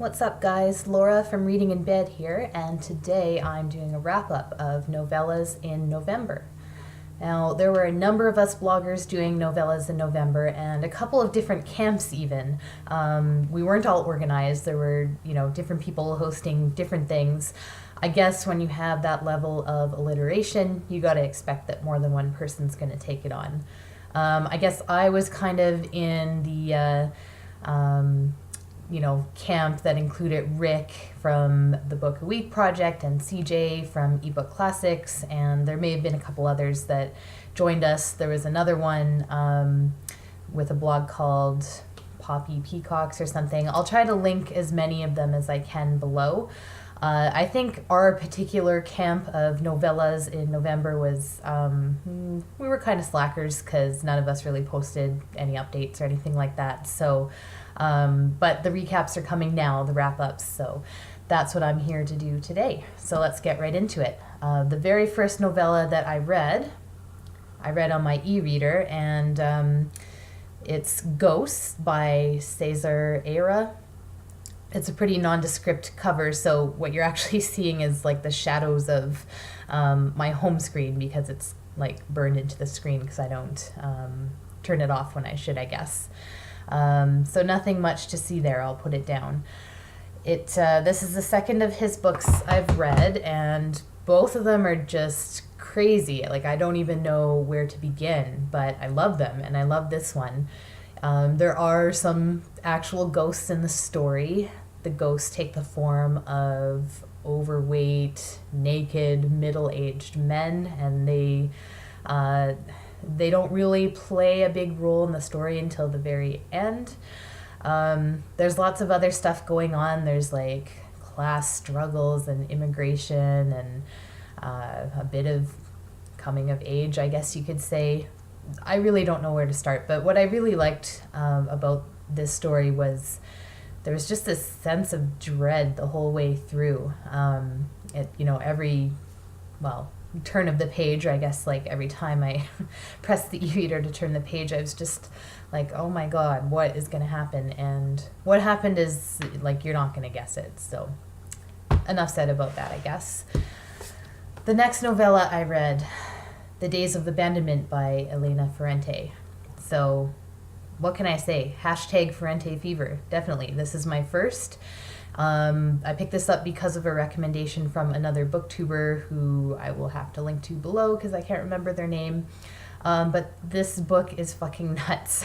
What's up, guys? Laura from Reading in Bed here, and today I'm doing a wrap-up of Novellas in November. Now, there were a number of us bloggers doing Novellas in November, and a couple of different camps even. We weren't all organized. There were, different people hosting different things. I guess when you have that level of alliteration, you gotta expect that more than one person's gonna take it on. I guess I was kind of in the camp that included Rick from the Book a Week Project and CJ from eBook Classics, and there may have been a couple others that joined us. There was another one with a blog called Poppy Peacocks or something. I'll try to link as many of them as I can below. I think our particular camp of Novellas in November was, we were kind of slackers because none of us really posted any updates or anything like that. So, but the recaps are coming now, the wrap-ups, so that's what I'm here to do today. So let's get right into it. The very first novella that I read on my e-reader, and it's Ghosts by Cesar Eira. It's a pretty nondescript cover, so what you're actually seeing is like the shadows of my home screen, because it's like burned into the screen because I don't turn it off when I should, I guess. So nothing much to see there. I'll put it down. This is the second of his books I've read, and both of them are just crazy. Like, I don't even know where to begin, but I love them, and I love this one. There are some actual ghosts in the story. The ghosts take the form of overweight, naked, middle-aged men, and they don't really play a big role in the story until the very end. There's lots of other stuff going on. There's like class struggles and immigration and a bit of coming of age, I guess you could say. I really don't know where to start, but what I really liked about this story was there was just this sense of dread the whole way through. Every turn of the page, I guess, like every time I pressed the e-reader to turn the page, I was just like, oh my god, what is going to happen? And what happened is, like, you're not going to guess it. So enough said about that, I guess. The next novella I read, The Days of Abandonment by Elena Ferrente. So what can I say? Hashtag Ferrente fever. Definitely. This is my first. I picked this up because of a recommendation from another booktuber who I will have to link to below because I can't remember their name. But this book is fucking nuts.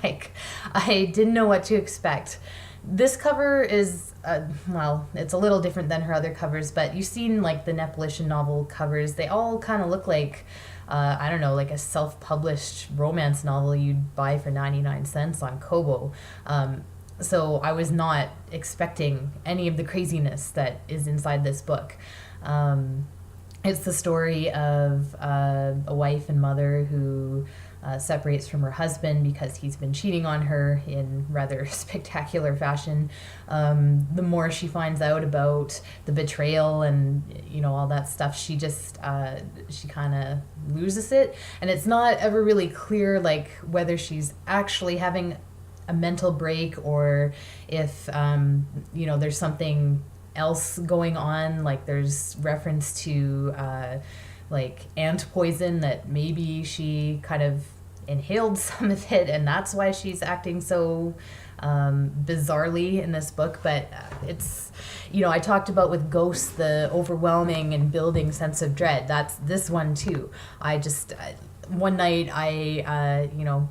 Like, I didn't know what to expect. This cover is, it's a little different than her other covers, but you've seen like the Nepalish novel covers. They all kind of look like, like a self-published romance novel you'd buy for 99 cents on Kobo. So I was not expecting any of the craziness that is inside this book. It's the story of a wife and mother who separates from her husband because he's been cheating on her in rather spectacular fashion. The more she finds out about the betrayal and all that stuff, she just she kind of loses it, and it's not ever really clear like whether she's actually having a mental break or if there's something else going on. Like, there's reference to like ant poison, that maybe she kind of inhaled some of it and that's why she's acting so bizarrely in this book. But it's, I talked about with Ghosts the overwhelming and building sense of dread. That's this one too. One night I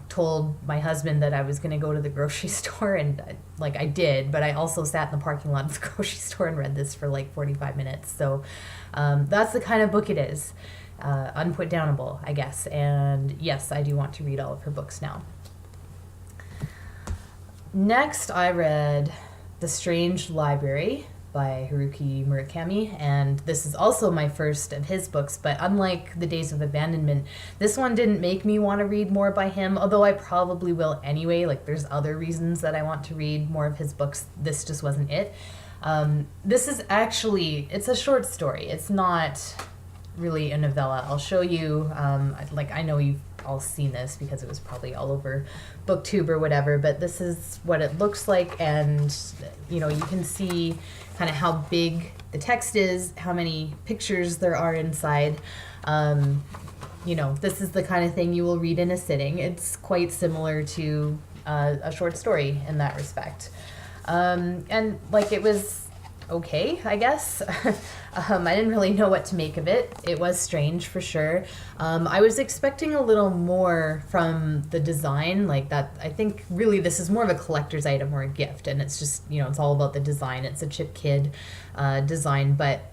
told my husband that I was going to go to the grocery store, and I did, but I also sat in the parking lot of the grocery store and read this for like 45 minutes. So that's the kind of book it is. Unputdownable, I guess. And yes, I do want to read all of her books now. Next, I read The Strange Library by Haruki Murakami, and this is also my first of his books, but unlike The Days of Abandonment, this one didn't make me want to read more by him, although I probably will anyway. Like, there's other reasons that I want to read more of his books. This just wasn't it. This is actually, it's a short story. It's not really a novella. I'll show you, I know you've all seen this because it was probably all over BookTube or whatever, but this is what it looks like, and you can see kind of how big the text is, how many pictures there are inside. This is the kind of thing you will read in a sitting. It's quite similar to a short story in that respect. And it was okay, I guess. I didn't really know what to make of it. It was strange for sure. I was expecting a little more from the design, like that. I think really this is more of a collector's item or a gift, and it's just, it's all about the design. It's a Chip Kidd design, but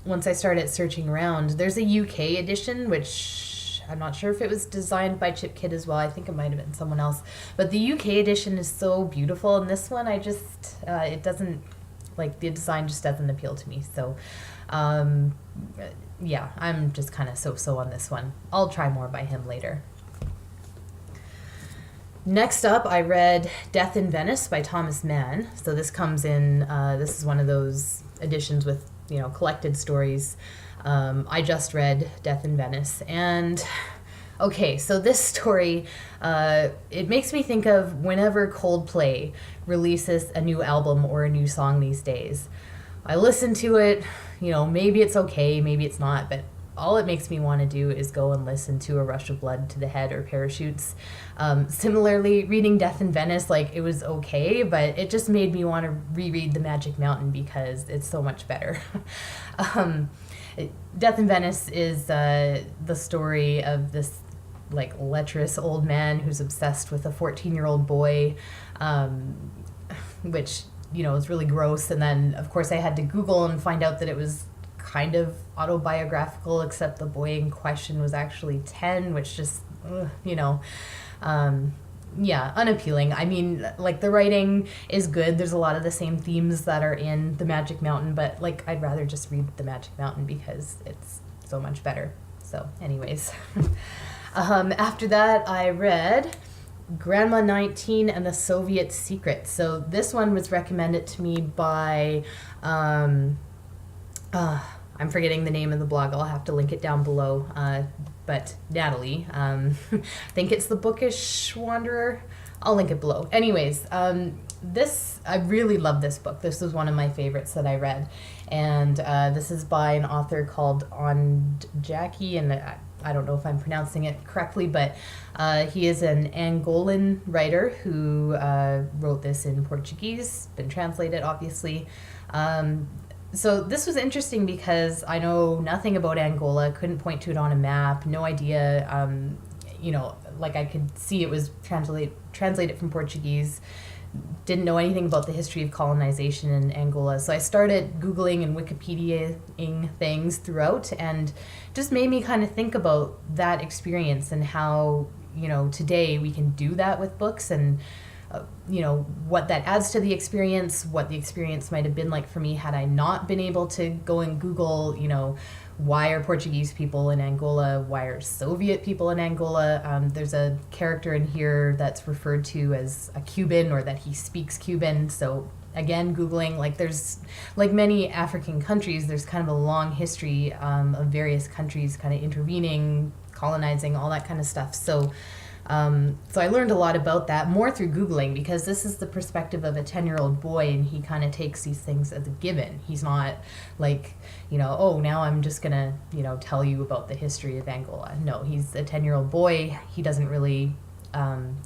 once I started searching around, there's a UK edition, which I'm not sure if it was designed by Chip Kidd as well. I think it might have been someone else. But the UK edition is so beautiful, and this one it doesn't, the design just doesn't appeal to me. So, yeah, I'm just kind of so-so on this one. I'll try more by him later. Next up, I read Death in Venice by Thomas Mann. So this comes in, this is one of those editions with, collected stories. I just read Death in Venice, and okay, so this story, it makes me think of whenever Coldplay releases a new album or a new song these days. I listen to it, maybe it's okay, maybe it's not, but all it makes me want to do is go and listen to A Rush of Blood to the Head or Parachutes. Similarly, reading Death in Venice, it was okay, but it just made me want to reread The Magic Mountain because it's so much better. Death in Venice is the story of this lecherous old man who's obsessed with a 14-year-old boy, which is really gross. And then of course I had to Google and find out that it was kind of autobiographical, except the boy in question was actually 10, which just unappealing. I mean, the writing is good. There's a lot of the same themes that are in The Magic Mountain, but I'd rather just read The Magic Mountain because it's so much better. So anyways, after that I read Grandma 19 and the Soviet Secret. So this one was recommended to me by, I'm forgetting the name of the blog. I'll have to link it down below. But Natalie, I think it's The Bookish Wanderer. I'll link it below. Anyways, I really love this book. This was one of my favorites that I read. And this is by an author called Ondjaki, and I don't know if I'm pronouncing it correctly, but he is an Angolan writer who wrote this in Portuguese, been translated, obviously. So this was interesting because I know nothing about Angola, couldn't point to it on a map, no idea, I could see it was translated from Portuguese, didn't know anything about the history of colonization in Angola. So I started Googling and Wikipediaing things throughout, and just made me kind of think about that experience and how, today we can do that with books, and what that adds to the experience, what the experience might have been like for me had I not been able to go and Google, why are Portuguese people in Angola, why are Soviet people in Angola. There's a character in here that's referred to as a Cuban, or that he speaks Cuban. So again, Googling, there's, many African countries, there's kind of a long history of various countries kind of intervening, colonizing, all that kind of stuff. So I learned a lot about that, more through Googling, because this is the perspective of a 10-year-old boy, and he kind of takes these things as a given. He's not oh, now I'm just going to, tell you about the history of Angola. No, he's a 10-year-old boy. He doesn't really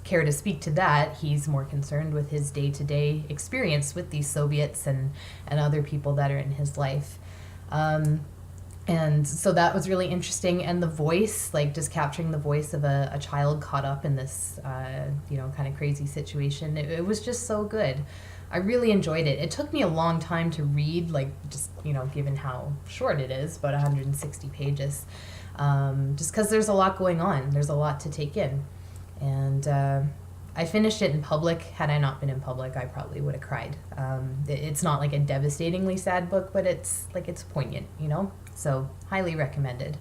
care to speak to that. He's more concerned with his day-to-day experience with these Soviets and other people that are in his life. And so that was really interesting. And the voice, just capturing the voice of a child caught up in this, kind of crazy situation. It was just so good. I really enjoyed it. It took me a long time to read, given how short it is, about 160 pages. Just because there's a lot going on. There's a lot to take in. And I finished it in public. Had I not been in public, I probably would have cried. It's not a devastatingly sad book, but it's poignant, So highly recommended.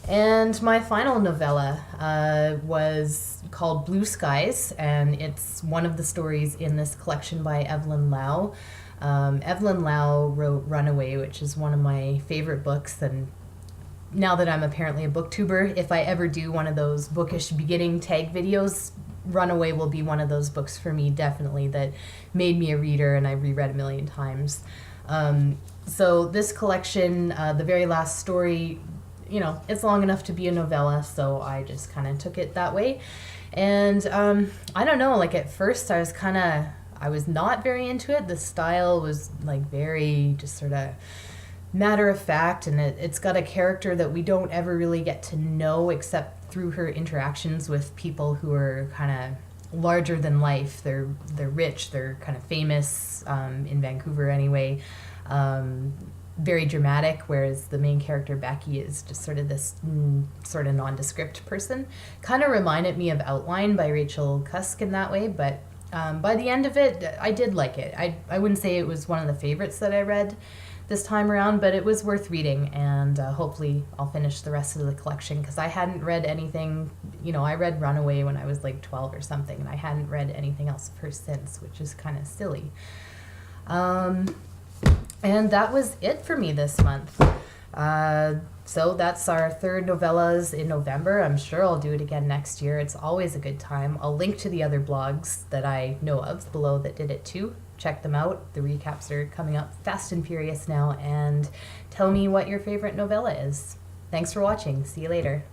And my final novella was called Blue Skies, and it's one of the stories in this collection by Evelyn Lau. Evelyn Lau wrote Runaway, which is one of my favorite books, and now that I'm apparently a booktuber, if I ever do one of those bookish beginning tag videos, Runaway will be one of those books for me, definitely, that made me a reader and I reread a million times. So this collection, the very last story, you know, it's long enough to be a novella, so I just kind of took it that way. And I don't know, like at first I was not very into it. The style was like very just sort of matter of fact, and it's got a character that we don't ever really get to know except through her interactions with people who are kind of larger than life. They're rich, they're kind of famous, in Vancouver anyway. Very dramatic, whereas the main character Becky is just sort of this sort of nondescript person. Kind of reminded me of Outline by Rachel Cusk in that way, but by the end of it, I did like it. I wouldn't say it was one of the favorites that I read this time around, but it was worth reading, and hopefully I'll finish the rest of the collection, because I hadn't read anything. You know, I read Runaway when I was like 12 or something, and I hadn't read anything else of hers since, which is kind of silly. And that was it for me this month. So that's our third Novellas in November. I'm sure I'll do it again next year. It's always a good time. I'll link to the other blogs that I know of below that did it too. Check them out. The recaps are coming up fast and furious now. And tell me what your favorite novella is. Thanks for watching. See you later.